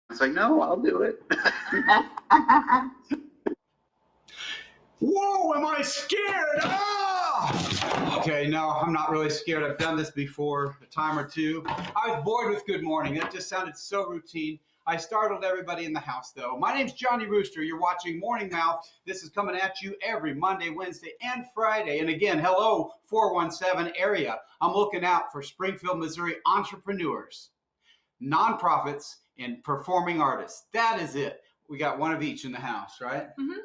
It's like, no, I'll do it. Whoa, am I scared? Ah! Okay, no, I'm not really scared. I've done this before, a time or two. I was bored with good morning. That just sounded so routine. I startled everybody in the house, though. My name's Johnny Rooster. You're watching Morning Mouth. This is coming at you every Monday, Wednesday, and Friday. And again, hello, 417 area. I'm looking out for Springfield, Missouri entrepreneurs, nonprofits, and performing artists. That is it. We got one of each in the house, right? Mm-hmm.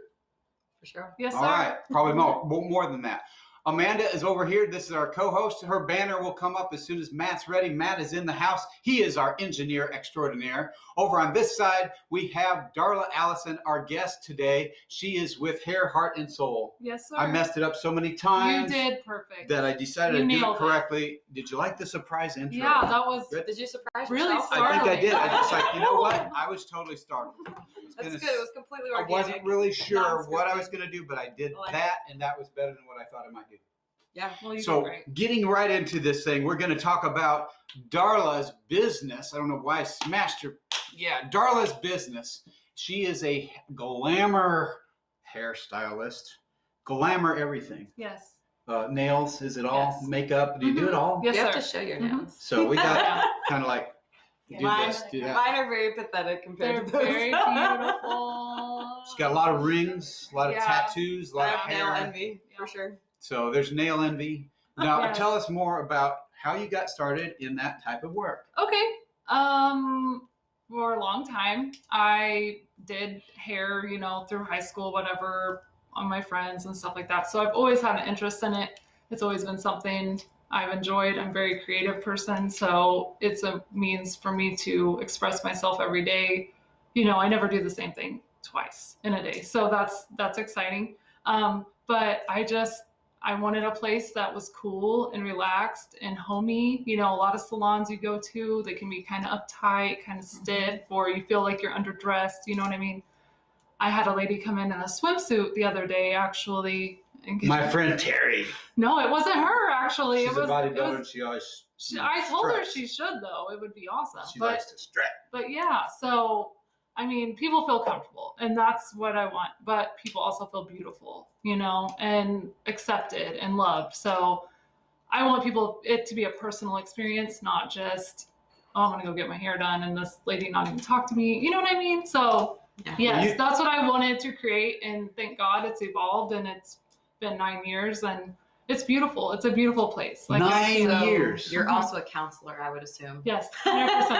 For sure. Yes, sir. All right. Probably more than that. Amanda is over here. This is our co-host. Her banner will come up as soon as Matt's ready. Matt is in the house. He is our engineer extraordinaire. Over on this side, we have Darla Allison, our guest today. She is with Hair, Heart, and Soul. Yes, sir. I messed it up so many times. You did perfect. That I decided to do it correctly. Did you like the surprise intro? Yeah, that was good. Did you surprise really yourself? I think I did. I just like, you know what? I was totally startled. That's good. It was completely I organic. wasn't really sure what I was going to do, but I did that, and that was better than what I thought I might do. Yeah. Well, you did So great. getting right into this thing, we're going to talk about Darla's business. I don't know why I smashed her. Yeah, Darla's business. She is a glamour hairstylist, glamour everything. Yes. Nails, is it all? Yes. Makeup, do you do it all? Yes, You have sir. to show your Mhm. nails. So we got kind of like do Mine, this, do that. mine are very pathetic compared They're to those. very beautiful. She's got a lot of rings, a lot of Yeah. tattoos, a lot I of have nail hair. envy, for sure. So there's nail envy. Now Yes. tell us more about how you got started in that type of work. Okay. For a long time, I did hair, through high school, whatever, on my friends and stuff like that. So I've always had an interest in it. It's always been something I've enjoyed. I'm a very creative person, so it's a means for me to express myself every day. I never do the same thing twice in a day, so that's exciting. But I wanted a place that was cool and relaxed and homey. A lot of salons you go to, they can be kind of uptight, kind of stiff, or you feel like you're underdressed. You know what I mean? I had a lady come in a swimsuit the other day, actually. My friend Terry. No, it wasn't her, actually. She's a bodybuilder, and she always. I told her she should, though. It would be awesome. She likes to stretch. But yeah, so people feel comfortable, and that's what I want. But people also feel beautiful, and accepted and loved. So I want it to be a personal experience, not just, oh, I'm going to go get my hair done and this lady not even talk to me. You know what I mean? So yes, that's what I wanted to create. And thank God it's evolved, and it's been 9 years, and it's beautiful. It's a beautiful place. 9 years. You're also a counselor, I would assume. Yes, 100%.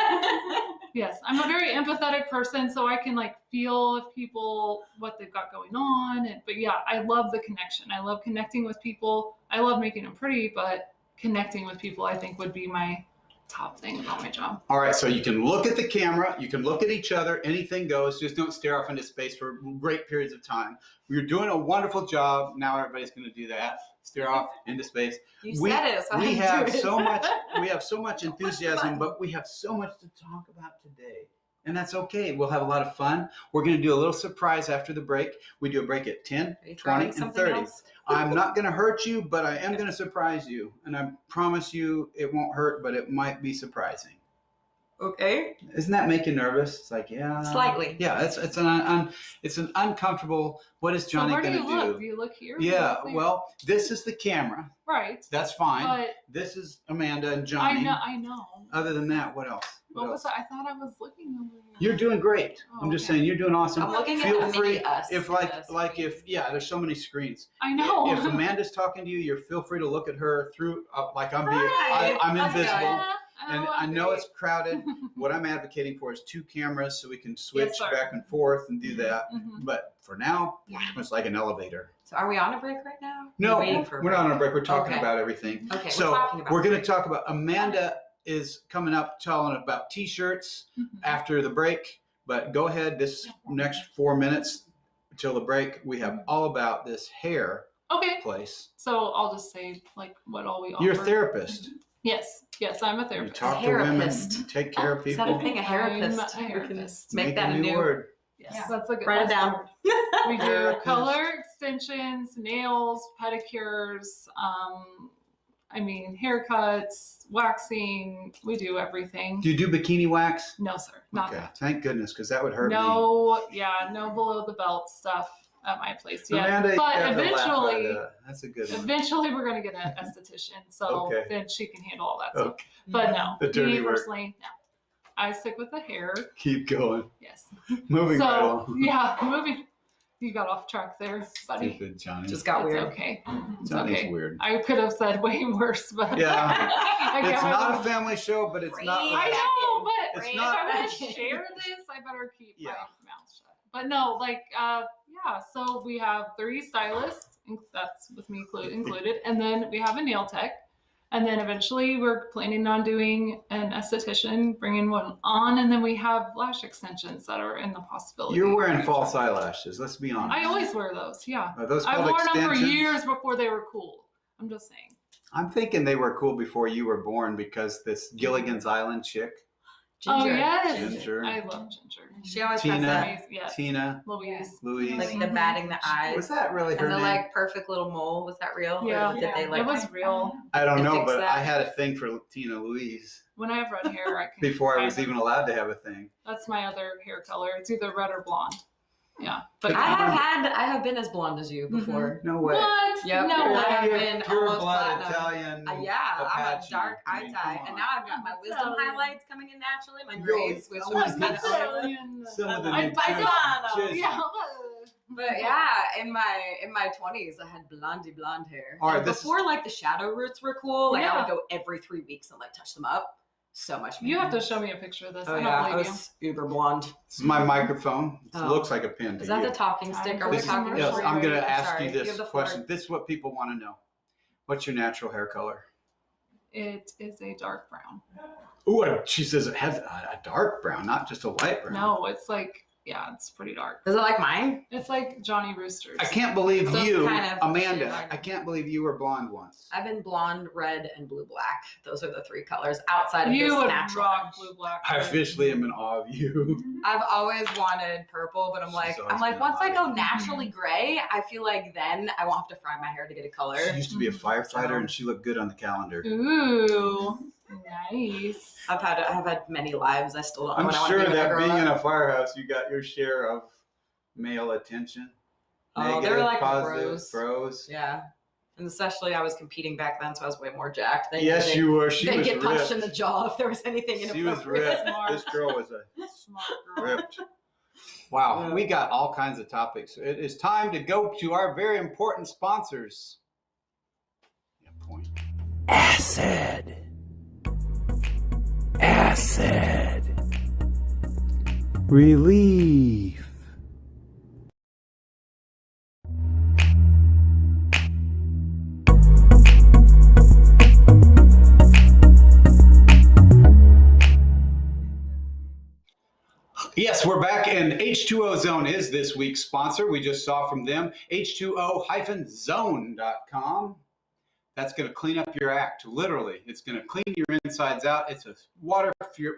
Yes, I'm a very empathetic person, so I can feel if people, what they've got going on. But yeah, I love the connection. I love connecting with people. I love making them pretty, but connecting with people, I think, would be my top thing about my job. All right, so you can look at the camera, you can look at each other, anything goes. Just don't stare off into space for great periods of time. You're doing a wonderful job. Now everybody's going to do that. Stare off into space. You said it, so we I have have to do it. so much. We have so much enthusiasm, but we have so much to talk about today, and that's okay. We'll have a lot of fun. We're going to do a little surprise after the break. We do a break at 10, 20, and 30. Else? I'm not going to hurt you, but I am going to surprise you, and I promise you it won't hurt, but it might be surprising. Okay. Doesn't that make you nervous? It's like, yeah. Slightly. Yeah, it's an uncomfortable. What is Johnny going to do? So where do you look? Do you look here? Yeah, well, this is the camera. Right. That's fine. But this is Amanda and Johnny. I know. Other than that, what else? What was that? I thought I was looking over here. You're doing great. Oh, I'm just okay. saying you're doing awesome. I'm looking Feel at the free mini us. if there's so many screens. I know. If Amanda's talking to you, you're feel free to look at her through like I'm Hi. I'm How's it invisible. going? And I know it's crowded. What I'm advocating for is 2 cameras so we can switch sir. back and forth and do that. Mhm. But for now, it's like an elevator. So are we on a break right now? No, We're waiting for a we're break. not on a break. We're talking Okay. about everything. Okay, So we're talking about we're going to break. talk about Amanda is coming up telling about T-shirts Mhm. after the break. But go ahead, this next 4 minutes, till the break, we have all about this hair Okay. place. So I'll just say like what all we offer. You're a therapist. Yes, I'm a You therapist. talk to women. Therapist. You take care of Is that people. a thing? A therapist. I'm a therapist. Make that a new word. Yes, Yeah. that's a good. Write it that's down. hard. We do Therapist. color extensions, nails, pedicures. Haircuts, waxing. We do everything. Do you do bikini wax? No, sir, not Okay, that. thank goodness, because that would hurt me. No below the belt stuff at my place yet. Amanda, but you have to laugh at eventually, that. That's a good one. eventually we're gonna get an esthetician, so Okay. then she can handle all that stuff. Okay. But no, The dirty me work. personally, no. I stick with the hair. Keep going. Yes. Moving right So along. yeah, moving. You got off track there, buddy. Stupid Johnny. Just got It's weird. okay. It's Johnny's okay. weird. I could have said way worse, but Yeah. I It's can't not a remember. family show, but it's not. Right. I know, but It's if not- I'm gonna share this, I better keep my Yeah. mouth shut. But no, so we have 3 stylists, that's with me included, and then we have a nail tech, and then eventually we're planning on doing an esthetician, bringing one on, and then we have lash extensions that are in the possibility. You're wearing false eyelashes. Let's be honest. I always wear those, yeah. Are those I've called worn them for extensions? years before they were cool. I'm just saying. I'm thinking they were cool before you were born because this Gilligan's Island chick, Oh Ginger. yes, Ginger. I love Ginger. She always Tina. has that. Louise, yes. Tina, Louise. Louise. Like the batting the eyes. Was that really her And the name? like perfect little mole. Was that real? Yeah. Or did they like? It was real. I don't They know, fix but that. I had a thing for Tina Louise When I have red hair, I can. before I was kind of- even allowed to have a thing. That's my other hair color. It's either red or blonde. Yeah, but I have been as blonde as you before. No way. what? Yep. No I way. have You're been pure almost blood platinum. Italian. Yeah, I'm a Apache. dark I eye mean, tie, come and on. now I've got my wisdom Italian. highlights coming in naturally, my Yo, grays, which I was want kind this. of Italian. Some of the I nutrition- don't. Yeah. But yeah, in my 20s, I had blonde hair. All right, And this is- before like the shadow roots were cool, like I Yeah. would go every 3 weeks and like touch them up. So much. You have to maintenance. show me a picture of this. Oh I don't yeah, I believe was uber blonde. This is my microphone. It Oh. looks like a pin to Is that you. the talking stick? Are we This is- talking? yes, before I'm you going read to it? ask Sorry, you you this have the floor. question. This is what people want to know. What's your natural hair color? It is a dark brown. Ooh, she says it has a dark brown, not just a light brown. No, it's like, yeah, it's pretty dark. Is it like mine? It's like Johnny Rooster's. I can't believe So it's you, kind of Amanda. shit, I can't believe you were blonde once. I've been blonde, red, and blue black. Those are the 3 colors outside of You this would natural. rock blue black. I officially am in awe of you. I've always wanted purple, but She's always I'm like been once I alive. go naturally gray, I feel like then I won't have to fry my hair to get a color. She used to be a firefighter, and she looked good on the calendar. Ooh, nice. I've had many lives. I still don't know I'm what I want sure to be when I that grow being in up. a firehouse, you got your share of male attention. Oh, they were Negative, like positive, bros. Yeah, and especially I was competing back then, so I was way more jacked. Yes, you were. She They'd was get punched in ripped. the jaw if there was anything She was inappropriate. ripped. Smart. This girl was a Smart girl. ripped. Wow, Yeah. we got all kinds of topics. It is time to go to our very important sponsors. Yeah, point. Acid. Relief. Yes, we're back, and H2O Zone is this week's sponsor. We just saw from them, H2O-zone.com. That's going to clean up your act, literally. It's going to clean your insides out. It's a water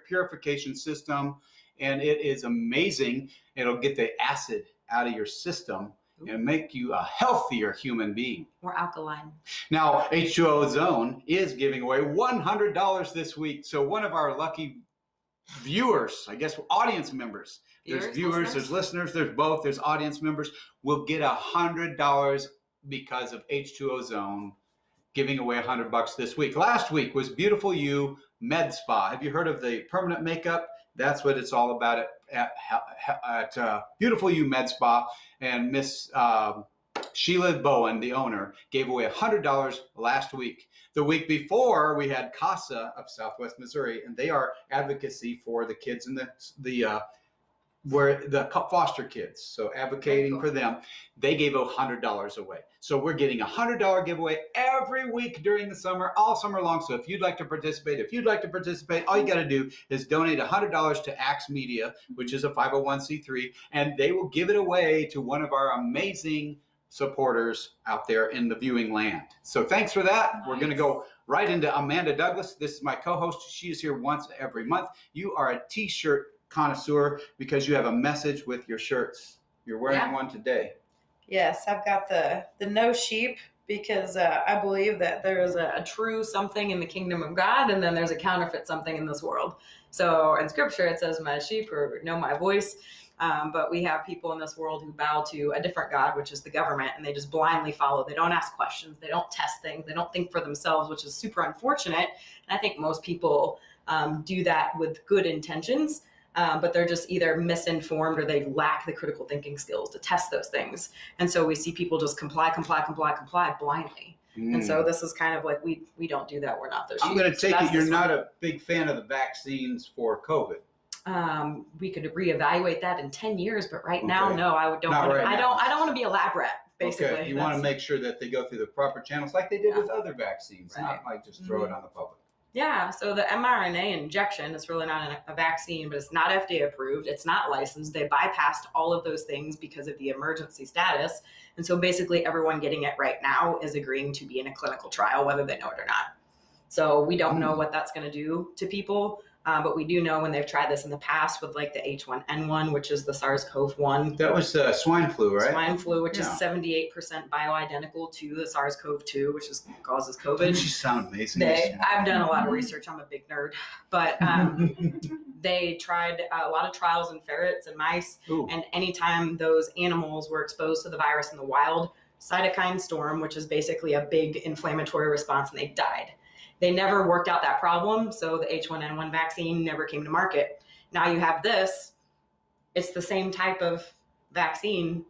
purification system, and it is amazing. It'll get the acid out of your system and make you a healthier human being. More alkaline. Now, H2O Zone is giving away $100 this week. So one of our lucky viewers, I guess audience members, there's viewers, there's listeners, there's both, there's audience members, will get $100 because of H2O Zone giving away $100 this week. Last week was Beautiful You Med Spa. Have you heard of the permanent makeup? That's what it's all about at Beautiful You Med Spa. And Miss Sheila Bowen, the owner, gave away $100 last week. The week before, we had CASA of Southwest Missouri, and they are advocacy for the kids in the where the foster kids, so advocating for them, they gave $100 away. So we're getting $100 giveaway every week during the summer, all summer long. So if you'd like to participate, all you got to do is donate $100 to Axe Media, which is a 501c3, and they will give it away to one of our amazing supporters out there in the viewing land. So thanks for that. Nice. We're going to go right into Amanda Douglas. This is my co-host. She is here once every month. You are a t-shirt connoisseur because you have a message with your shirts. You're wearing one today. Yes, I've got the no sheep because I believe that there is a true something in the kingdom of God, and then there's a counterfeit something in this world. So in scripture it says my sheep know my voice, but we have people in this world who bow to a different God, which is the government, and they just blindly follow. They don't ask questions, they don't test things, they don't think for themselves, which is super unfortunate. And I think most people do that with good intentions. But they're just either misinformed or they lack the critical thinking skills to test those things. And so we see people just comply blindly. And so this is kind of like, we don't do that. We're not those sheep. I'm going to take it you're not a big fan of the vaccines for COVID. We could reevaluate that in 10 years, but right now, no, I don't want to be a lab rat, basically. Okay. You want to make sure that they go through the proper channels like they did with other vaccines, not like just throw it on the public. Yeah, so the mRNA injection is really not a vaccine, but it's not FDA approved. It's not licensed. They bypassed all of those things because of the emergency status. And so basically everyone getting it right now is agreeing to be in a clinical trial, whether they know it or not. So we don't know what that's going to do to people. But we do know when they've tried this in the past with like the H1N1, which is the SARS-CoV-1. That was swine flu, right? Swine flu, which is 78% bioidentical to the SARS-CoV-2, which causes COVID. You sound amazing. I've done a lot of research. I'm a big nerd. But they tried a lot of trials in ferrets and mice. Ooh. And anytime those animals were exposed to the virus in the wild, cytokine storm, which is basically a big inflammatory response, and they died. They never worked out that problem, so the H1N1 vaccine never came to market. Now you have this, it's the same type of vaccine,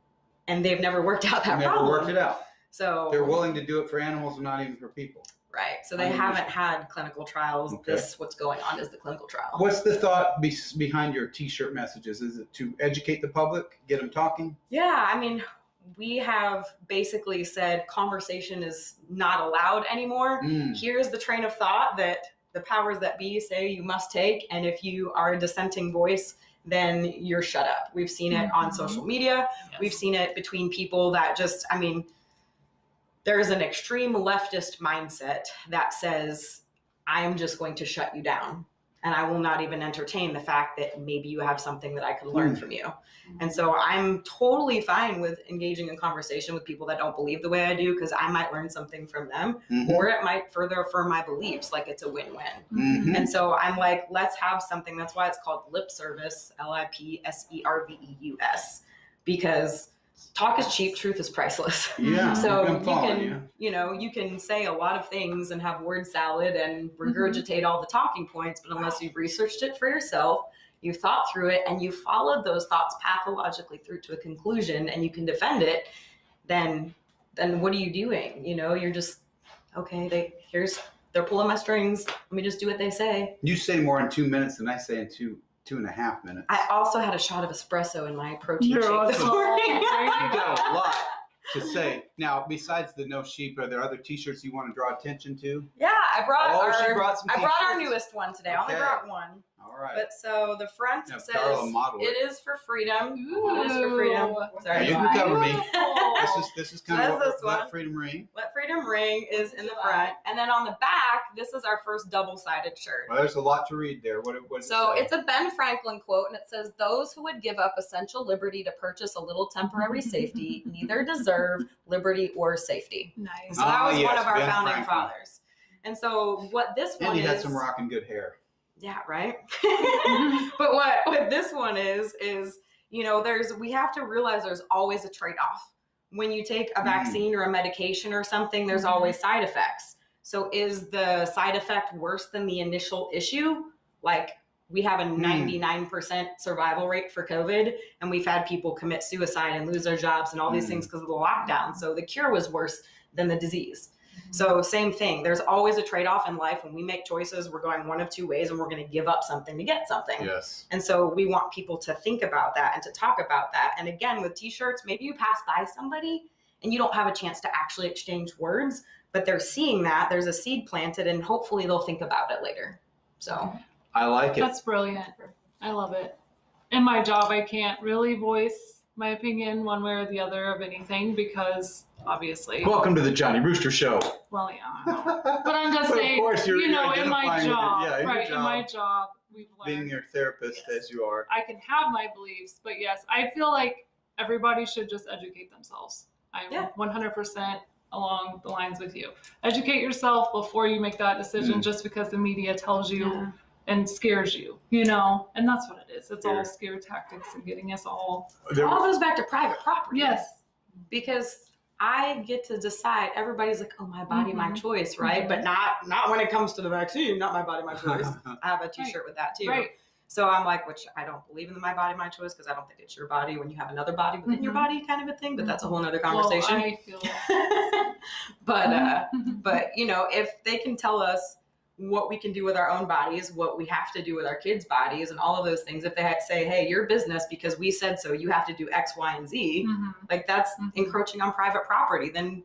and they've never worked out that problem. Never worked it out. So they're willing to do it for animals and not even for people. Right, so they haven't had clinical trials. Okay. What's going on is the clinical trial. What's the thought behind your t-shirt messages? Is it to educate the public, get them talking? Yeah, I mean, we have basically said conversation is not allowed anymore. Here's the train of thought that the powers that be say you must take. And if you are a dissenting voice, then you're shut up. We've seen it on social media. Yes. We've seen it between people that just, I mean, there's an extreme leftist mindset that says, I'm just going to shut you down. And I will not even entertain the fact that maybe you have something that I could learn from you. And so I'm totally fine with engaging in conversation with people that don't believe the way I do, because I might learn something from them, or it might further affirm my beliefs. Like, it's a win-win. And so I'm like, let's have something. That's why it's called lip service, LIPSERVEUS, because talk is cheap, truth is priceless. Yeah. So you can say a lot of things and have word salad and regurgitate all the talking points, but unless you've researched it for yourself, you've thought through it, and you followed those thoughts pathologically through to a conclusion, and you can defend it, then what are you doing? You're just, okay, they're pulling my strings. Let me just do what they say. You say more in 2 minutes than I say in 2.5 minutes. I also had a shot of espresso in my protein shake this morning. You got a lot to say. Now, besides the no sheep, are there other t-shirts you want to draw attention to? Yeah, I brought our newest one today. Okay. I only brought one. All right. But so the front says, it is for freedom. Ooh. It is for freedom. Sorry. You can cover me. This is kind of this one. Let Freedom Ring. Let Freedom Ring is in the front. And then on the back, this is our first double-sided shirt. Well, there's a lot to read there. What so it's a Ben Franklin quote, and it says, those who would give up essential liberty to purchase a little temporary safety neither deserve liberty or safety. Nice. So that was one of our founding fathers. And so what this one is... And he had some rockin' good hair. Yeah, right? But what this one is, we have to realize there's always a trade-off. When you take a vaccine or a medication or something, there's always side effects. So is the side effect worse than the initial issue? Like, we have a 99% survival rate for COVID, and we've had people commit suicide and lose their jobs and all these things because of the lockdown. So the cure was worse than the disease. So same thing. There's always a trade-off in life. When we make choices, we're going one of two ways, and we're going to give up something to get something. Yes. And so we want people to think about that and to talk about that. And again, with t-shirts, maybe you pass by somebody and you don't have a chance to actually exchange words, but they're seeing that there's a seed planted, and hopefully they'll think about it later. So I like it. That's brilliant. I love it. In my job, I can't really voice my opinion one way or the other of anything because obviously. Welcome to the Johnny Rooster Show. Well, yeah. But I'm just saying, of course, you're in my identifying job, in right? your In my job, we've learned. Being your therapist as you are. I can have my beliefs, but yes, I feel like everybody should just educate themselves. I'm 100% along the lines with you. Educate yourself before you make that decision just because the media tells you and scares you, and that's what it is. It's all scare tactics and getting us all. It all goes back to private property. Yes. Because I get to decide. Everybody's like, oh, my body, my choice, right? But not when it comes to the vaccine, not my body, my choice. I have a t-shirt with that too. Right. So I'm like, which I don't believe in the my body, my choice, because I don't think it's your body when you have another body within your body kind of a thing, but that's a whole nother conversation. Well, I feel but if they can tell us what we can do with our own bodies, what we have to do with our kids' bodies, and all of those things, if they say, hey, your business, because we said so, you have to do X, Y, and Z, like that's encroaching on private property, then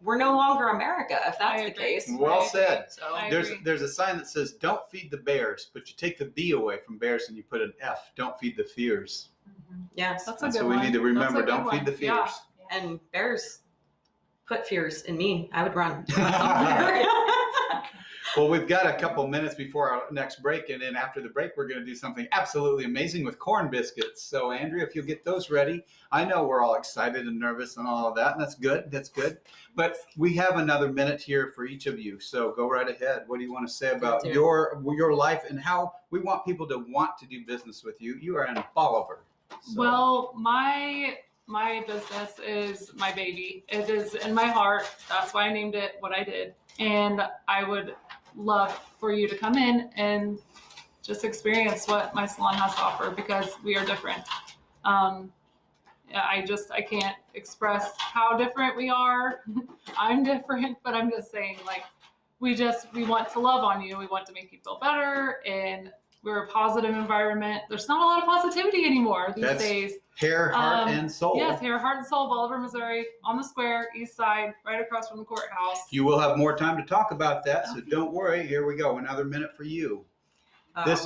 we're no longer America if that's the case. Well said. So there's a sign that says don't feed the bears, but you take the B away from bears and you put an F. Don't feed the fears. Yes, that's what we need to remember. Don't feed the fears. Yeah. And bears put fears in me. I would run. Well, we've got a couple minutes before our next break, and then after the break, we're going to do something absolutely amazing with corn biscuits. So, Andrea, if you'll get those ready, I know we're all excited and nervous and all of that, and that's good. That's good. But we have another minute here for each of you, so go right ahead. What do you want to say about your life and how we want people to want to do business with you? You are in Bolivar. So. Well, my business is my baby. It is in my heart. That's why I named it what I did. And I would love for you to come in and just experience what my salon has to offer because we are different. I can't express how different we are. I'm different, but I'm just saying, like, we want to love on you. We want to make you feel better, and we're a positive environment. There's not a lot of positivity anymore these days. Hair, heart, and soul. Yes, Hair, Heart, and Soul, Bolivar, Missouri, on the square, east side, right across from the courthouse. You will have more time to talk about that, so don't worry. Here we go. Another minute for you.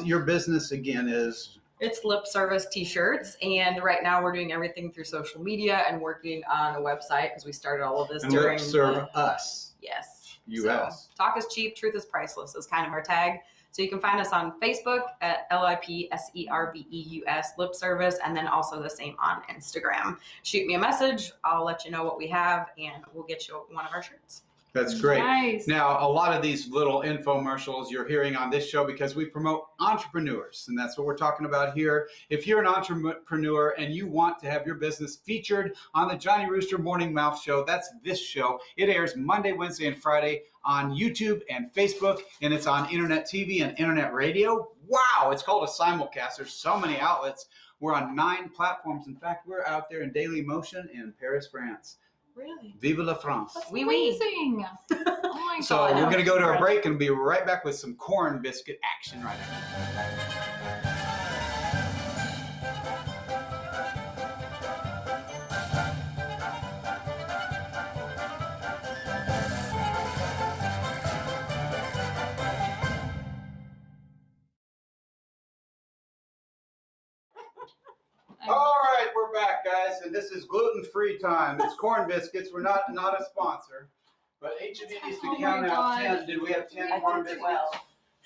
Your business, again, is... It's Lip Service T-shirts, and right now we're doing everything through social media and working on a website because we started all of this during... Lip Serve Us. Yes. U.S. So, talk is cheap, truth is priceless is kind of our tag. So you can find us on Facebook at LIPSERVEUS, Lip Service, and then also the same on Instagram. Shoot me a message. I'll let you know what we have, and we'll get you one of our shirts. That's great. Nice. Now, a lot of these little infomercials you're hearing on this show because we promote entrepreneurs, and that's what we're talking about here. If you're an entrepreneur and you want to have your business featured on the Johnny Rooster Morning Mouth Show, that's this show. It airs Monday, Wednesday, and Friday on YouTube and Facebook, and it's on internet TV and internet radio. Wow, it's called a simulcast. There's so many outlets. We're on 9 platforms. In fact, we're out there in daily motion in Paris, France. Really? Vive la France. That's amazing. Oh my So God. we're going to go to a break and be right back with some corn biscuit action right now. All right, we're back, guys, and this is gluten-free time. It's corn biscuits. We're not a sponsor, but each of you needs to count out 10. Did we have 10 corn biscuits?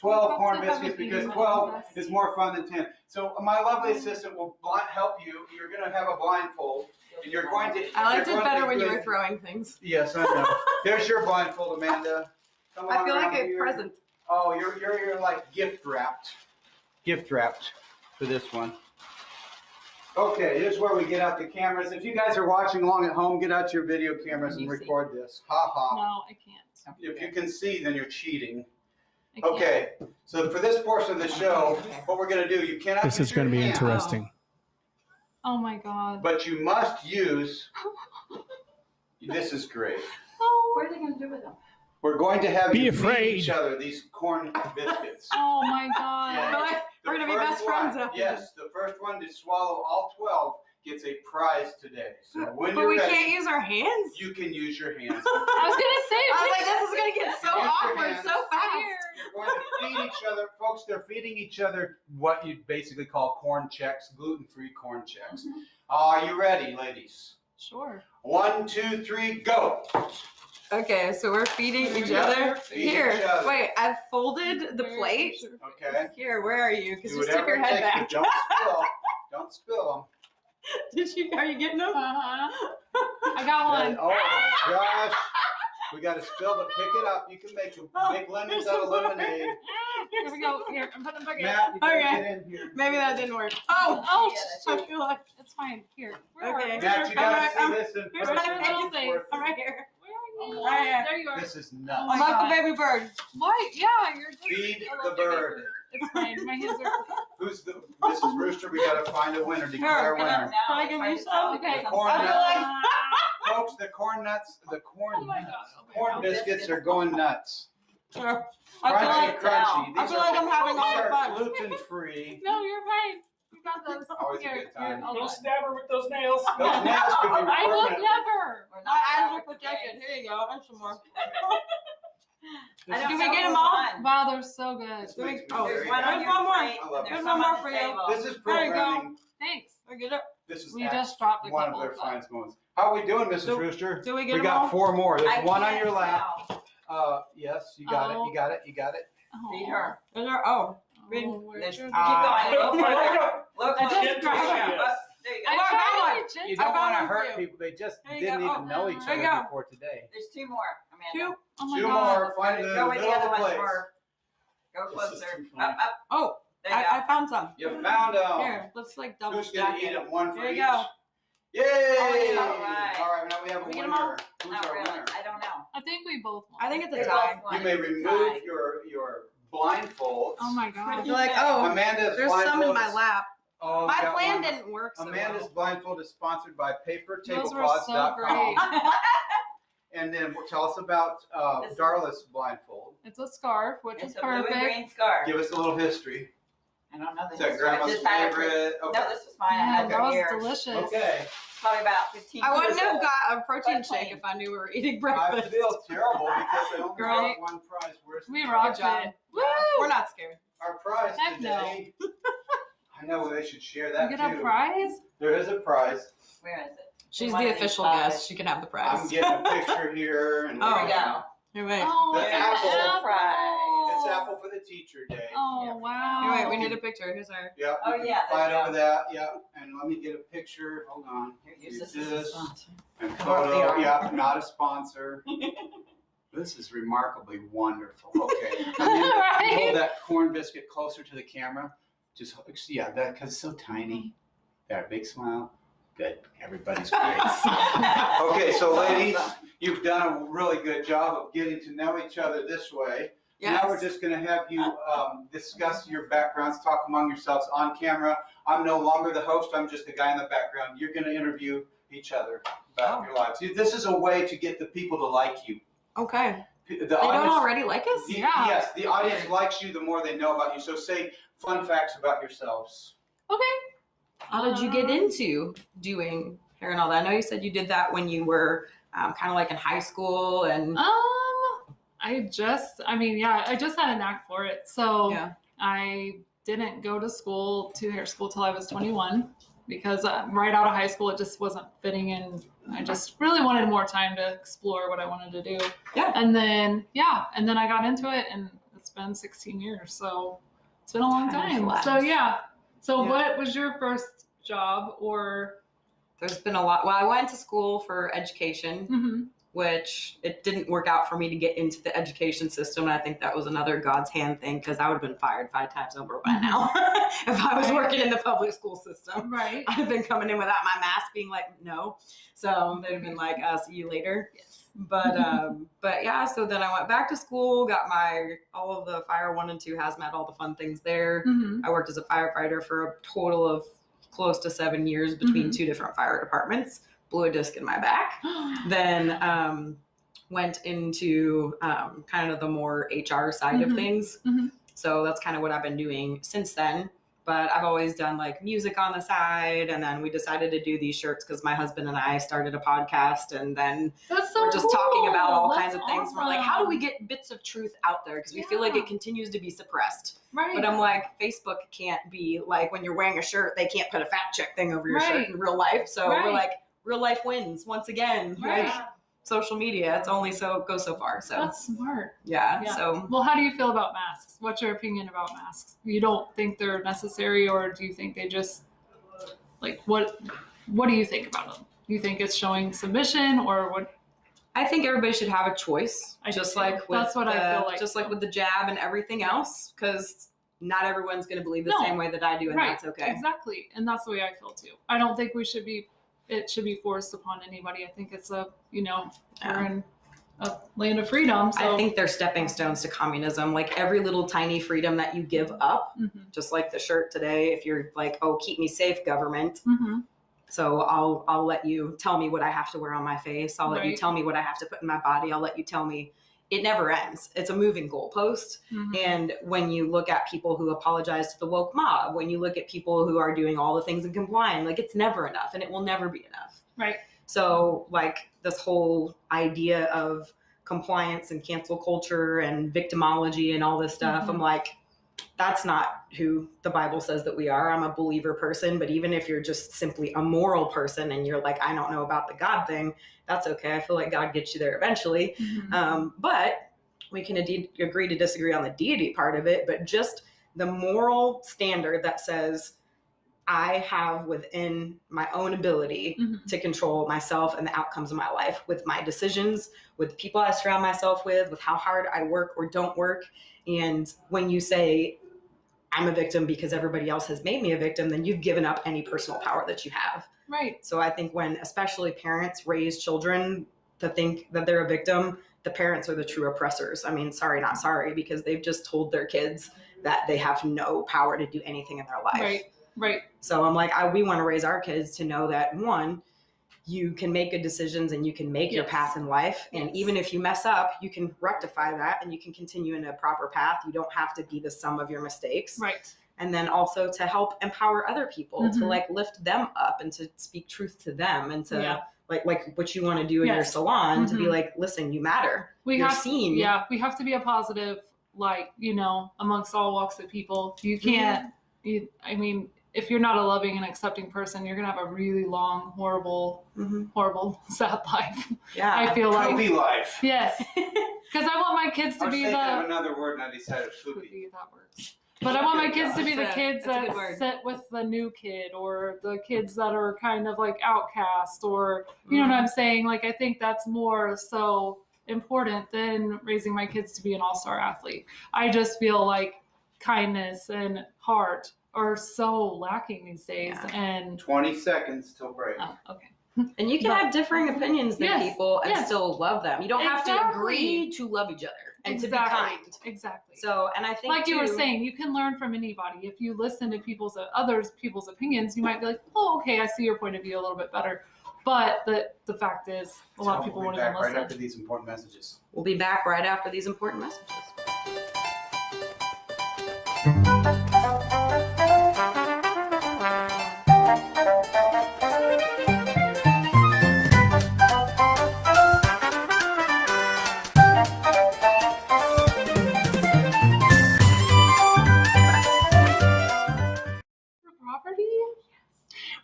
12 corn biscuits because 12 is more fun than 10. So my lovely assistant will help you. You're going to have a blindfold, and you're going to. I liked it better when you were throwing things. Yes, I know. There's your blindfold, Amanda. Come on I feel like a here. present. Oh, you're like gift wrapped for this one. Okay, here's where we get out the cameras. If you guys are watching along at home, get out your video cameras and record this. Ha ha. No, I can't. If you can see, then you're cheating. I can't. Okay, so for this portion of the show, what we're going to do, you cannot This use is going to your be hand, interesting. Oh my God. but you must use, this is great. Oh What are they going to do with them? We're going to have Be you feed afraid. each other these corn biscuits. Oh my god. Yeah. We're The gonna be first best friends one- after Yes, the first one to swallow all 12 gets a prize today. So when But you're we ready, can't use our hands. you can use your hands. I was gonna say. I was like, this is gonna get so Use your awkward hands. so fast. You're going to feed each other, folks. They're feeding each other what you basically call corn checks, gluten-free corn checks. Are you ready, ladies? Sure. 1, 2, 3, go. Okay, so we're feeding each Yeah, other. feed Here, each other. wait, I've folded the plate. Okay. Here, where are you? Because Do just tip whatever your it head takes, back. but don't spill. Don't spill Are you getting them? I got them. one. Oh my gosh. We got to spill, but pick it up. You can make lemons out of lemonade. Here we go. Here, I'm putting them back in. Matt, you gotta Okay. get in here. Maybe that didn't work. Oh, Oh, I feel like it's fine. Here. Okay. Matt, you gotta see I'm- this in here's person. my This is little thing. worth I'm it. right here. Where are you? Right here. There you are. This is Oh nuts. my Unlock the God. baby bird. What? Yeah, you're just Feed a the little baby bird. It's fine. My hands are. Who's the? This is Rooster. We gotta find a winner. Declare a Here, winner. Can I give you some? Okay. The corn I feel nuts. like Folks, the corn nuts, the corn, Oh my God. corn biscuits are going nuts. Sure. I feel like Crunchy. I feel like I'm having all the fun. Gluten free. No, you're fine. You got those. Always a Here, good time. here, I'll Don't do it. stab her with those nails. Those nails could be I will permanent. never. I look protected. Here you go. And some more. This Did is- we get them all? Wow, they're so good. This makes me Oh, very there's one happy. on your more. I love There's it. one more for you. This is There you go. programming. Thanks. I get it. This is We actually just dropped a one of couple, their but- finest moments. How are we doing, Mrs. Do- Rooster? Do we get We them got all? 4 more. There's I one on can't your lap. tell. Yes, you got it. Oh. You got it. You got it. Oh. Feed her. Is there? Oh. Oh, where'd There's, your- keep going. Look further. Look I just closer. grabbed it. There you I go. I tried found to one. be gentle. You I don't found want to one for hurt you. people. They just There you didn't go. even know each There you other go. before today. There's 2 more, Amanda. 2. Oh my 2 God. more. Find the Go where the middle other ones place. were. Go This is closer. too funny. Up. Oh, There you go. I found some. You found them. Here, let's like double Who's gonna stack eat it. them? One for There each. you go. Yay! yeah. All right, now we have a We get 'em winner. all? Who's Not our really. winner? I don't know. I think we both won. I think it's a They tie. both won. You may It's a remove tie. your blindfolds. Oh my God. You're like, oh, Amanda's there's some in blindfold my is- lap. Oh, My got plan one. didn't work so Amanda's well. blindfold is sponsored by Those were so papercloths.com. great. And then tell us about This is- Darla's blindfold. It's a scarf, which It's is a blue and perfect. green scarf. Give us a little history. I don't know the Is that history. I grandma's just had it for- favorite? Okay. No, this was mine. I Yeah, had it that for was years. delicious. Okay. Probably about 15 I years wouldn't have old. got a protein But shake plain. if I knew we were eating I breakfast. feel terrible because I only Girl. got one prize. Where's the We prize? rocked job. it. Woo! We're not scared. Our prize Heck no. today. I know they should share You that get too. a prize? There is a prize. Where is it? She's One the of these official pies. guest. She can have the I'm prize. getting a picture here. And Oh. There we go. Here, wait. Oh, The it's apple. an apple. Prize. It's Apple for the Teacher Day. Oh, Yeah. wow. Here, wait, we need a picture. Here's our. Yep. Oh, you can yeah, there Fight you go. over that. Yep. And let me get a picture. Hold on. Here, use Use this as a this. sponsor. And Come on, photo. VR. Yeah, not a sponsor. This is remarkably wonderful. Okay. And then Right? hold that corn biscuit closer to the camera. Just yeah, that because it's so tiny. That big smile. Good. Everybody's great. Okay, so ladies, you've done a really good job of getting to know each other this way. Yes. Now we're just going to have you discuss your backgrounds, talk among yourselves on camera. I'm no longer the host. I'm just the guy in the background. You're going to interview each other about your lives. This is a way to get the people to like you. Okay. The They don't audience, already like us? Yeah. Yes, the audience likes you the more they know about you. So say fun facts about yourselves. Okay. How did you get into doing hair and all that? I know you said you did that when you were kind of like in high school and I just had a knack for it. So yeah. I didn't go to school, to hair school, till I was 21 because right out of high school, it just wasn't fitting in. I just really wanted more time to explore what I wanted to do. Yeah. And then I got into it and it's been 16 years. So it's been a long Time time. flies. So yeah. So Yeah. what was your first job or? There's been a lot. Well, I went to school for education, Mm-hmm. which it didn't work out for me to get into the education system. And I think that was another God's hand thing because I would have been fired 5 times over by now if I was working in the public school system. Right. I'd have been coming in without my mask being like, no. So they'd have been like, see you later. Yes. But yeah, so then I went back to school, got all of the fire 1 and 2 hazmat, all the fun things there. Mm-hmm. I worked as a firefighter for a total of close to 7 years between 2 different fire departments. Blew a disc in my back. Then went into kind of the more HR side of things. So that's kind of what I've been doing since then. But I've always done like music on the side. And then we decided to do these shirts because my husband and I started a podcast. And then we're just talking about all kinds of things. We're like, how do we get bits of truth out there? Because we feel like it continues to be suppressed. Right. But I'm like, Facebook can't be like when you're wearing a shirt, they can't put a fact check thing over your shirt in real life. So we're like, real life wins once again. Right. Like social media, it's only goes so far. So that's smart. Yeah. So well, how do you feel about masks? What's your opinion about masks? You don't think they're necessary, or do you think they just like what do you think about them? You think it's showing submission, or what? I think everybody should have a choice. Just like with that's what I feel like. Just like with the jab and everything else, because not everyone's going to believe the same way that I do, and that's okay. Exactly, and that's the way I feel too. I don't think it should be forced upon anybody. I think it's we're in a land of freedom. So. I think they're stepping stones to communism. Like every little tiny freedom that you give up, just like the shirt today, if you're like, oh, keep me safe, government. So I'll let you tell me what I have to wear on my face. I'll let you tell me what I have to put in my body. I'll let you tell me. It never ends. It's a moving goalpost. And when you look at people who apologize to the woke mob, when you look at people who are doing all the things and complying, like it's never enough and it will never be enough. Right. So like this whole idea of compliance and cancel culture and victimology and all this stuff, I'm like, that's not who the Bible says that we are. I'm a believer person, but even if you're just simply a moral person and you're like, I don't know about the God thing, that's okay. I feel like God gets you there eventually. But we can agree to disagree on the deity part of it, but just the moral standard that says I have within my own ability to control myself and the outcomes of my life with my decisions, with the people I surround myself with how hard I work or don't work. And when you say I'm a victim because everybody else has made me a victim, then you've given up any personal power that you have. Right. So I think when especially parents raise children to think that they're a victim, the parents are the true oppressors. I mean, sorry, not sorry, because they've just told their kids that they have no power to do anything in their life. Right. So I'm like, we want to raise our kids to know that one, you can make good decisions and you can make your path in life. And even if you mess up, you can rectify that and you can continue in a proper path. You don't have to be the sum of your mistakes. Right. And then also to help empower other people, to like lift them up and to speak truth to them and to like what you want to do in your salon, to be like, listen, you matter. You're seen. Yeah. We have to be a positive light, amongst all walks of people. You can't, if you're not a loving and accepting person, you're going to have a really long, horrible, sad life. Yeah. I feel like. Poopy life. Yes. Because I want my kids to be I was thinking of another word and I decided poopy. That works. But I want my kids to be the kids that sit with the new kid, or the kids that are kind of like outcast, or, you know what I'm saying? Like, I think that's more so important than raising my kids to be an all-star athlete. I just feel like kindness and heart are so lacking these days. And 20 seconds till break. Oh, okay. And you can have differing opinions than people and still love them. You don't have to agree to love each other and to be kind. Exactly. So, and I think like you were saying, you can learn from anybody. If you listen to people's opinions, you might be like, oh, okay, I see your point of view a little bit better. But the fact is, a lot of people won't even listen. Right after these important messages. We'll be back right after these important messages.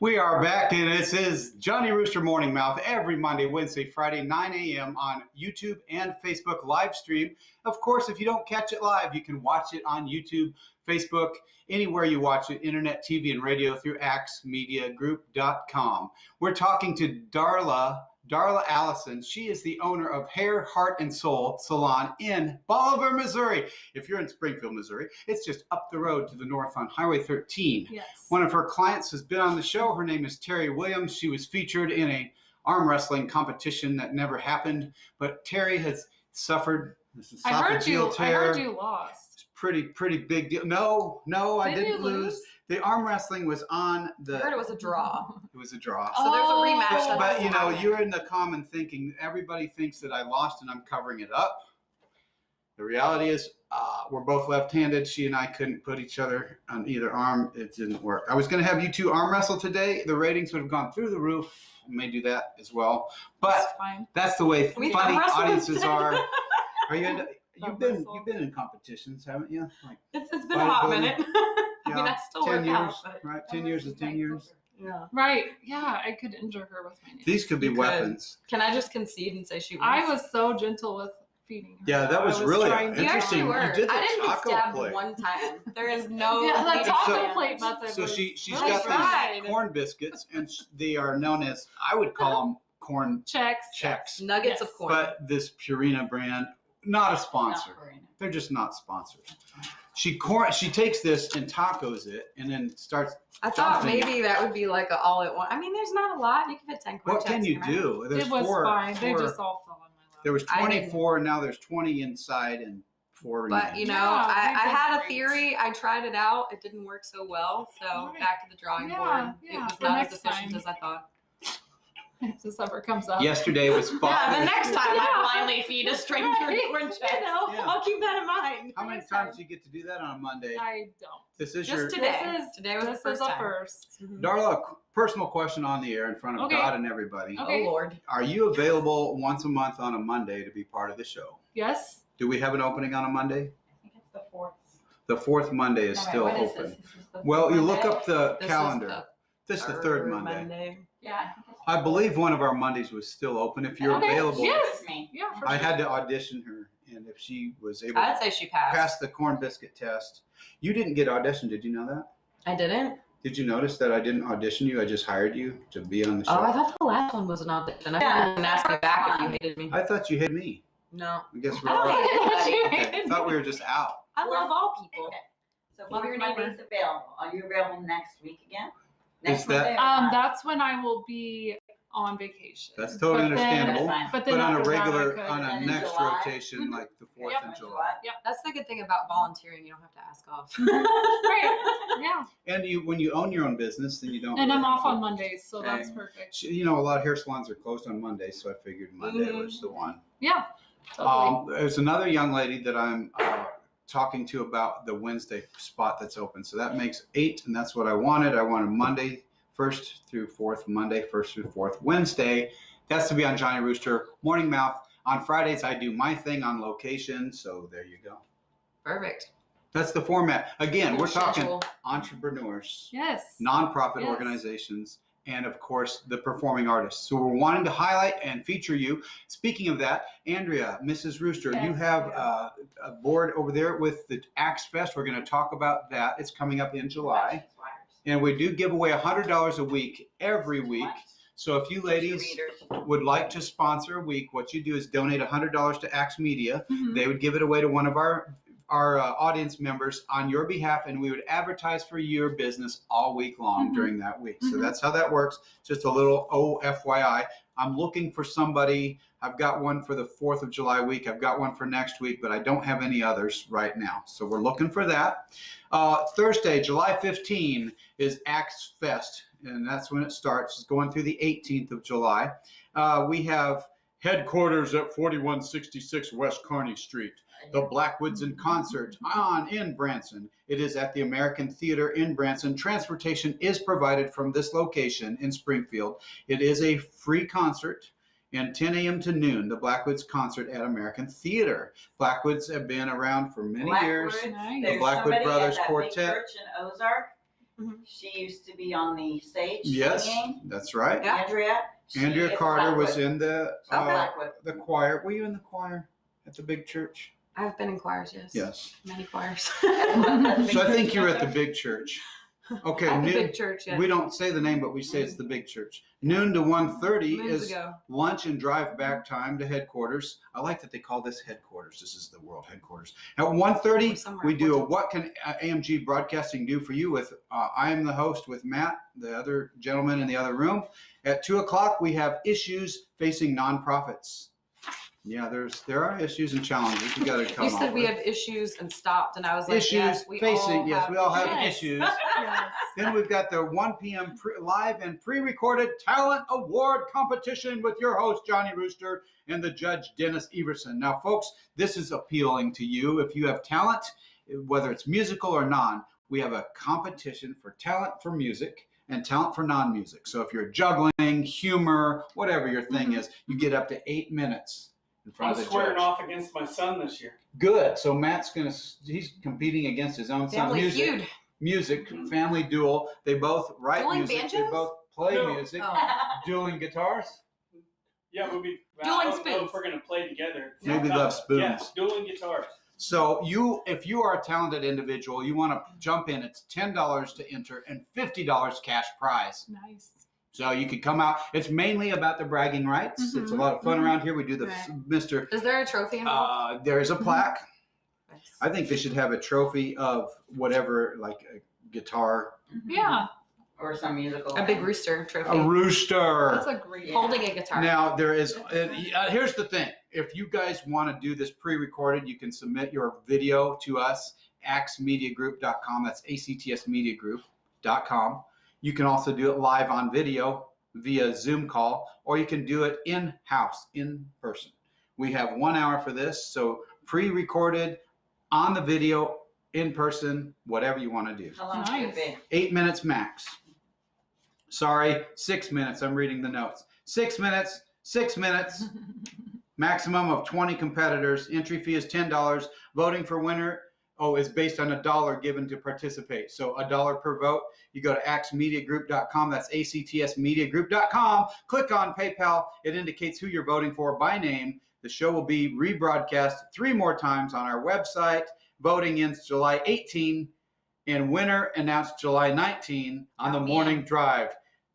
We are back, and this is Johnny Rooster Morning Mouth every Monday, Wednesday, Friday, 9 a.m. on YouTube and Facebook live stream. Of course, if you don't catch it live, you can watch it on YouTube, Facebook, anywhere you watch it, internet, TV, and radio through axmediagroup.com. We're talking to Darla Allison. She is the owner of Hair, Heart, and Soul Salon in Bolivar, Missouri. If you're in Springfield, Missouri, it's just up the road to the north on Highway 13. Yes. One of her clients has been on the show. Her name is Terry Williams. She was featured in a arm wrestling competition that never happened, but Terry has suffered I heard you lost. Pretty big deal. No, I didn't lose. The arm wrestling was on I heard it was a draw. It was a draw. So there's a rematch. But, that's you know, happening. you're in the common thinking. Everybody thinks that I lost and I'm covering it up. The reality is, we're both left-handed. She and I couldn't put each other on either arm. It didn't work. I was going to have you two arm wrestle today. The ratings would have gone through the roof. I may do that as well. But That's fine. that's the way We funny arm wrestle audiences instead. are. Are you? You've Arm been wrestle. you've been in competitions, haven't you? Like, It's been a hot bodybuilding. minute. I mean, I still 10 work years, out. But right? 10 years is 10 years. yeah. Right. Yeah, I could injure her with my nails. These could be You could. weapons. Can I just concede and say she wins? I was so gentle with feeding her. Yeah, that though. was I really trying to- You actually interesting. were. You did the I didn't get taco stabbed plate. one time. There is no. Yeah, the legal taco damage. plate method. So was- she's I got tried. these corn biscuits, and they are known as, I would call them corn checks. checks. Nuggets Yes. of corn. But this Purina brand, not a sponsor. Not Purina. They're just not sponsored. She takes this and tacos it, and then starts. I thought jumping. maybe that would be like an all at one. I mean, there's not a lot. You can fit 10 corn What can checks you in your mouth. do? There's It was four. fine. They four- just all fell on my lap. There was I didn't- 24, and now there's 20 inside and 4 But remaining. you know, Yeah, I they did had a great. theory. I tried it out. It didn't work so well. So Right. back to the drawing Yeah, board. yeah, It was for not as next efficient time. as I thought. If this ever comes up. Yesterday was fun. Yeah, the next time Yeah. I blindly feed a stranger Right. corn checks, You know. Yeah. I'll keep that in mind. How many times do you get to do that on a Monday? I don't. This is Just your today. Today was the This is first a time. first. Mhm. Darla. A personal question on the air in front of Okay. God and everybody. Okay. Oh Lord. Are you available once a month on a Monday to be part of the show? Yes. Do we have an opening on a Monday? I think it's the 4th. The fourth Monday is No, wait, still what is open. this? Is this the Well, you Monday? look up the This calendar. Is This is the third Monday. Yeah. I think it's I believe one of our Mondays was still open. If you're Okay, available, yes. with me. Yeah. For I sure. had to audition her, and if she was able I'd to say she passed. pass the corn biscuit test, you didn't get auditioned. Did you know that? I didn't. Did you notice that I didn't audition you? I just hired you to be on the show. Oh, I thought the last one was an audition. I Yeah. didn't ask you back if you hated me. I thought you hated me. No. I guess we're I don't all. hate anybody. Okay. I thought we were just out. I love all people. Okay. So Love your when neighbor. Monday's available? Are you available next week again? Is Next that- Monday or not? That's when I will be on vacation. That's totally But then- understandable. That's fine. But then But on a after that, I regular, could- on a And in next July? rotation, like the 4th Yep. of In July. That's the good thing about volunteering. You don't have to ask off. Right. Yeah. And when you own your own business, then you don't. And I'm really have off to- on Mondays, so that's Okay. perfect. You know, a lot of hair salons are closed on Mondays, so I figured Monday Mhm. was the one. Yeah. Totally. There's another young lady that I'm talking to about the Wednesday spot that's open. So that makes 8, and that's what I wanted. I wanted Monday 1st through 4th, Monday 1st through 4th, Wednesday. That's to be on Johnny Rooster Morning Mouth. On Fridays, I do my thing on location. So there you go. Perfect. That's the format. Again, we're talking Schedule. entrepreneurs, Yes. nonprofit Yes. organizations, and of course the performing artists. So we're wanting to highlight and feature you. Speaking of that, Andrea, Mrs. Rooster, you Yes, have yeah. a board over there with the Axe Fest. We're going to talk about that. It's coming up in July, and we do give away $100 a week every week. So if you ladies would like to sponsor a week, what you do is donate $100 to Axe Media. Mhm. They would give it away to one of our audience members on your behalf, and we would advertise for your business all week long Mhm. during that week. So Mhm. that's how that works. Just a little OFYI. I'm looking for somebody. I've got one for the 4th of July week. I've got one for next week, but I don't have any others right now. So we're looking for that. Thursday, July 15 is Axe Fest, and that's when it starts. It's going through the 18th of July. We have headquarters at 4166 West Kearney Street. The Blackwoods in Concert in Branson. It is at the American Theater in Branson. Transportation is provided from this location in Springfield. It is a free concert and 10 a.m. to noon, the Blackwoods concert at American Theater. Blackwoods have been around for many years. Nice. There's Blackwood somebody Brothers at that Quartet. big church in Ozark. Mhm. She used to be on the stage Yes, singing. that's right. Yeah. Andrea. She Andrea is Carter was Blackwood. in the Blackwood. choir. Were you in the choir at the big church? I've been in choirs, yes. Yes. Many choirs. So I think you're at the big church. Okay, At the noon. big church, yes. We don't say the name, but we say it's the big church. Noon to 1:30 Moons is ago. lunch and drive back time to headquarters. I like that they call this headquarters. This is the world headquarters. At 1:30, Somewhere we do a important. What Can AMG Broadcasting Do For You with, I am the host with Matt, the other gentleman in the other room. At 2 o'clock, we have issues facing nonprofits. Yeah, there are issues and challenges. You got to come You said up we with. have issues and stopped, and I was like, Issues, yes, we all have Yes. issues. Yes. Then we've got the 1 p.m. Live and pre-recorded talent award competition with your host, Johnny Rooster, and the judge, Dennis Everson. Now, folks, this is appealing to you. If you have talent, whether it's musical or non, we have a competition for talent for music and talent for non-music. So if you're juggling, humor, whatever your thing is, you get up to 8 minutes in front I'm of the squaring judge. off against my son this year. Good. So Matt's he's competing against his own son. Family Feud. Music, family duel. They both write Dueling music. banjos? They both play No. music. Oh. Dueling guitars. Yeah, we'll be. Dueling I don't know spoons. if we're gonna play together. Maybe No, love spoons. Yeah, dueling guitars. So if you are a talented individual, you want to jump in. It's $10 to enter and $50 cash prize. Nice. So you could come out. It's mainly about the bragging rights. It's a lot of fun around here. We do the Right. Mr. Is there a trophy involved? There is a plaque. Nice. I think they should have a trophy of whatever, like a guitar. Yeah. Or some musical. A big rooster trophy. A rooster. That's a great. Yeah. Holding a guitar. Now there is. Here's the thing: if you guys want to do this pre-recorded, you can submit your video to us, axmediagroup.com. That's actsmediagroup.com. You can also do it live on video via Zoom call, or you can do it in-house, in person. We have 1 hour for this, so pre-recorded, on the video, in person, whatever you want to do. How long should it be? 8 minutes max. Sorry, 6 minutes. I'm reading the notes. 6 minutes, 6 minutes. Maximum of 20 competitors. Entry fee is $10. Voting for winner is based on $1 given to participate. So $1 per vote. You go to axmediagroup.com. That's actsmediagroup.com. Click on PayPal. It indicates who you're voting for by name. The show will be rebroadcast 3 more times on our website. Voting ends July 18 and winner announced July 19 on the morning drive.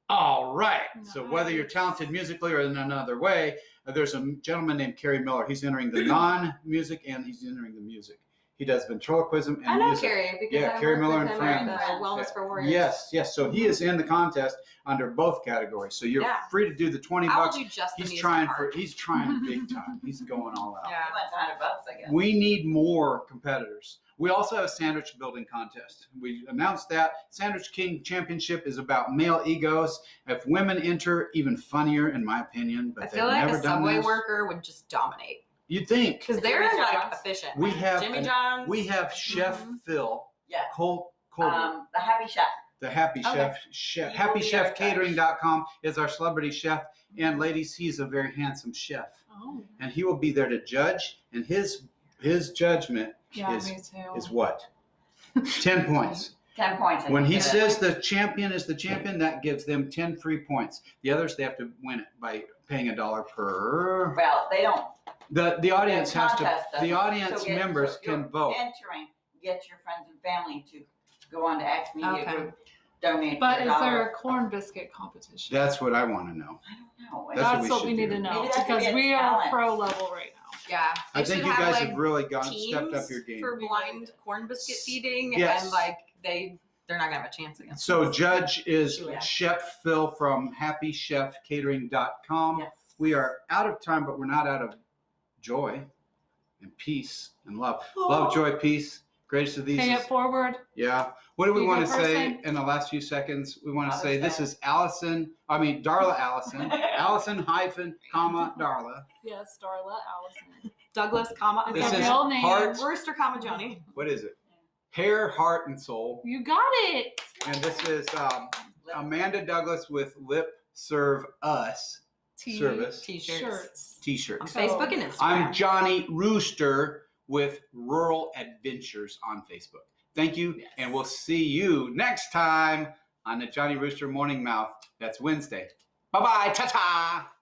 All right. So whether you're talented musically or in another way, there's a gentleman named Kerry Miller. He's entering the non-music and he's entering the music. He does ventriloquism and I know music. Kerry because Yeah, I Kerry worked Miller with and him at friends. the Wellness for Warriors. Yes. So he is in the contest under both categories. So you're Yeah. free to do the 20 I will bucks. do just the He's music trying part. he's trying big time. He's going all out. Yeah. I went $100, I guess. We need more competitors. We also have a sandwich building contest. We announced that. Sandwich King Championship is about male egos. If women enter, even funnier, in my opinion. But I they've feel like never a done Subway this. worker would just dominate You'd think. because they're Jimmy like John's. efficient. We have Jimmy John's. We have Chef Mhm. Phil Yeah. Colbert. The Happy Chef. The Happy Okay. Chef. He will be our HappyChefCatering.com is our celebrity chef. And ladies, he's a very handsome chef. Oh. And he will be there to judge. And his judgment Yeah, is, me too. is what? 10 points. 10 points. When he Yeah. says the champion is the champion, that gives them 10 free points. The others, they have to win it by paying $1 per. Well, they don't. The audience has to. contest doesn't. The audience So members so you're can vote. Entering, get your friends and family to go on to Axe Media Okay. Group, donate But their is there dollar. a corn biscuit competition? That's what I want to know. I don't know. That's what That's we what should we need do. to know Maybe that could because be a we are talent. pro level right now. Yeah. I They think should you have, guys like, have really stepped up teams your game. for blind corn biscuit feeding, Yes. and like they're not gonna have a chance against. So us. judge is Yeah. Chef Phil from HappyChefCatering.com. Yes. We are out of time, but we're not out of joy and peace and love. Love, joy, peace. Greatest of these. Pay is- it forward. Yeah. What do we You want go to say person. in the last few seconds? We want to Mother's say this Day. is Darla Allison. Allison hyphen, comma, Darla. Yes, Darla Allison. Douglas, comma, It's This a is real name. Heart. Rooster, comma, Johnny. What is it? Hair, heart, and soul. You got it. And this is Amanda Douglas with Lip Serve Us Service T-shirts. Shirts. T-shirt. On Facebook and Instagram. I'm Johnny Rooster with Rural Adventures on Facebook. Thank you, Yes. and we'll see you next time on the Johnny Rooster Morning Mouth. That's Wednesday. Bye-bye. Ta-ta.